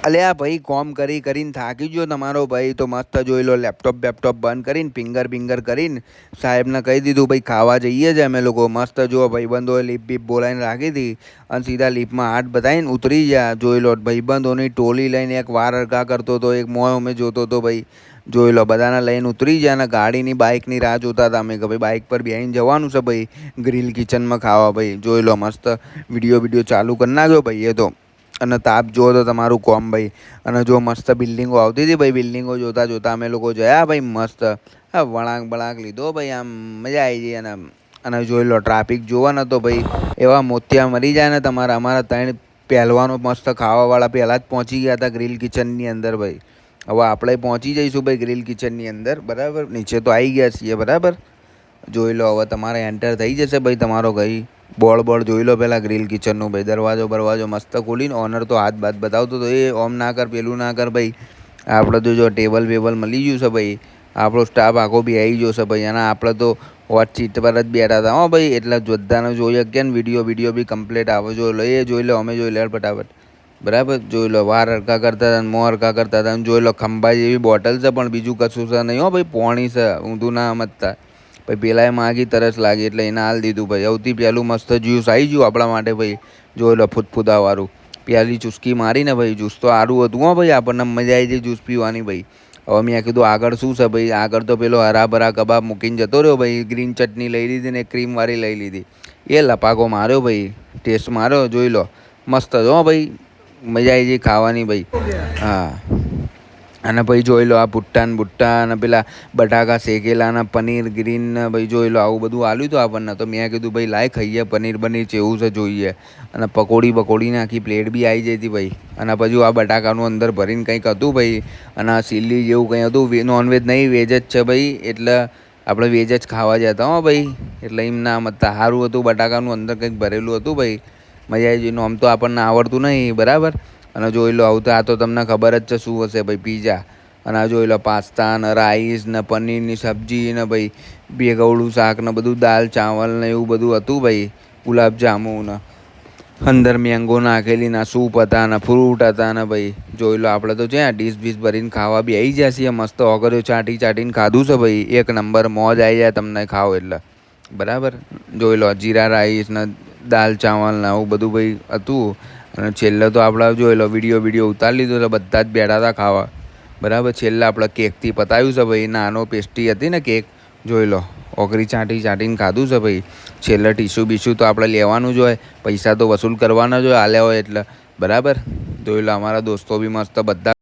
અલ્યા ભાઈ કોમ કરીને થાકી ગયો તમારો ભાઈ તો મસ્ત જોઈ લો લેપટોપ બંધ કરીને ફિંગર કરીને સાહેબને કહી દીધું ભાઈ ખાવા જઈએ છે અમે લોકો મસ્ત જુઓ ભાઈબંધોએ લીપ બીપ બોલાવીને રાખી હતી અને સીધા લીપમાં હાથ બતાવીને ઉતરી ગયા જોઈ લો ભાઈબંધોની ટોલી લઈને એક વાર અરગા કરતો હતો એક મોય અમે જોતો હતો ભાઈ જોઈ લો બધાને લઈને ઉતરી ગયા અને ગાડીની બાઇકની રાહ જોતા હતા અમે કે ભાઈ બાઇક પર બેસીને જવાનું છે ભાઈ ગ્રીલ કિચનમાં ખાવા ભાઈ જોઈ લો મસ્ત વિડીયો ચાલુ કરી નાખ્યો ભાઈ એ તો અને તાપ જુઓ તો તમારું કોમ ભાઈ અને જો મસ્ત બિલ્ડિંગો આવતી હતી ભાઈ બિલ્ડિંગો જોતા અમે લોકો જોયા ભાઈ મસ્ત હા વળાંક લીધો ભાઈ આમ મજા આવી ગઈ અને જોઈ લો ટ્રાફિક જોવા ને તો ભાઈ એવા મોતિયા મરી જાય ને અમારા 3 પહેલવાનો મસ્ત ખાવાવાળા પહેલાં જ પહોંચી ગયા હતા ગ્રીલ કિચનની અંદર ભાઈ હવે આપણે પહોંચી જઈશું ભાઈ ગ્રીલ કિચનની અંદર બરાબર નીચે તો આવી ગયા છીએ બરાબર જોઈ લો હવે તમારે એન્ટર થઈ જશે ભાઈ તમારો ગઈ બોર્ડ જોઈ લો પહેલાં ગ્રીલ કિચનનું ભાઈ દરવાજો મસ્ત ખોલીને ઓનર તો હાથ બાથ બતાવતો તો એ ઓમ ના કર પેલું ના કર ભાઈ આપણે તો જો ટેબલ મળી ગયું છે ભાઈ આપણો સ્ટાફ આખો બી આવી ગયો છે ભાઈ અને આપણે તો હોટ સીટ પર જ બેઠા હતા હો ભાઈ એટલે બધાને જોઈ શકીએ ને વિડીયો બી કમ્પ્લીટ આવે જોઈ લો અમે જોઈ લે ફટાફટ બરાબર જોઈ લો વાર હરકા કરતા હતા મોં હરકા કરતા હતા જોઈ લો ખંભા જેવી બોટલ છે પણ બીજું કશું છે નહીં હો ભાઈ પોણી છે ઊંધું ના સમજતા ભાઈ પેલાએ માગી તરસ લાગી એટલે એને હાલ દીધું ભાઈ સૌથી પહેલું મસ્ત જ્યુસ આવી ગયું આપણા માટે ભાઈ જોઈ લો ફૂદફૂદાવાળું પહેલી ચુસ્કી મારીને ભાઈ જ્યુસ તો સારું હતું હો ભાઈ આપણને મજા આવી જાય જ્યુસ પીવાની ભાઈ હવે મેં કીધું આગળ શું છે ભાઈ આગળ તો પેલો હરાભરા કબાબ મૂકીને જતો રહ્યો ભાઈ ગ્રીન ચટણી લઈ લીધી ને ક્રીમવાળી લઈ લીધી એ લપાકો માર્યો ભાઈ ટેસ્ટ માર્યો જોઈ લો મસ્ત હો ભાઈ મજા આવી જાય ખાવાની ભાઈ હા અને ભાઈ જોઈ લો આ ભુટ્ટા અને પેલા બટાકા શેકેલા અને પનીર ગ્રીન ને ભાઈ જોઈ લો આવું બધું આલ્યું હતું આપણને તો મેં કીધું ભાઈ લાય ખાઈએ પનીર જેવું છે જોઈએ અને પકોડીને આખી પ્લેટ બી આવી જતી ભાઈ અને પછી આ બટાકાનું અંદર ભરીને કંઈક હતું ભાઈ અને આ ચીલી જેવું કંઈ હતું નોનવેજ નહીં વેજ જ છે ભાઈ એટલે આપણે વેજ જ ખાવા જતા હો ભાઈ એટલે એમ ના મતતા સારું હતું બટાકાનું અંદર કંઈક ભરેલું હતું ભાઈ મજા આવી જઈને આમ તો આપણને આવડતું નહીં બરાબર અને જોઈ લો આવું તો આ તો તમને ખબર જ છે શું હશે ભાઈ પીઝા અને આ જોઈ લો પાસ્તા ને રાઈસ ને પનીરની સબ્જી ને ભાઈ બે ગવડું શાક ને બધું દાલ ચાવલ ને એવું બધું હતું ભાઈ ગુલાબજાંબુ ને અંદર મેંગો નાખેલી ના સૂપ હતા ને ફ્રૂટ હતા ને ભાઈ જોઈ લો આપણે તો છે ડીશ બીશ ભરીને ખાવા બી આવી જાય છીએ મસ્ત ઓગળ્યો ચાટીને ખાધું છે ભાઈ એક નંબર મોજ આવી જાય તમને ખાઓ એટલે બરાબર જોઈ લો જીરા રાઈસ ને દાલ ચાવલ ને આવું બધું ભાઈ હતું અને છેલ્લે તો આપણે જોઈ લો વિડીયો ઉતારી લીધો તો બધા જ બેઠા હતા ખાવા બરાબર છેલ્લે આપણે કેકથી પતાવ્યું છે ભાઈ નાનો પેસ્ટ્રી હતી ને કેક જોઈ લો ઓગળી ચાટીને ખાધું છે ભાઈ છેલ્લે ટીશ્યુ બીશ્યુ તો આપણે લેવાનું જ હોય પૈસા તો વસૂલ કરવાના જ હોય આલ્યા હોય એટલે બરાબર જોઈ લો અમારા દોસ્તો બી મસ્ત બધા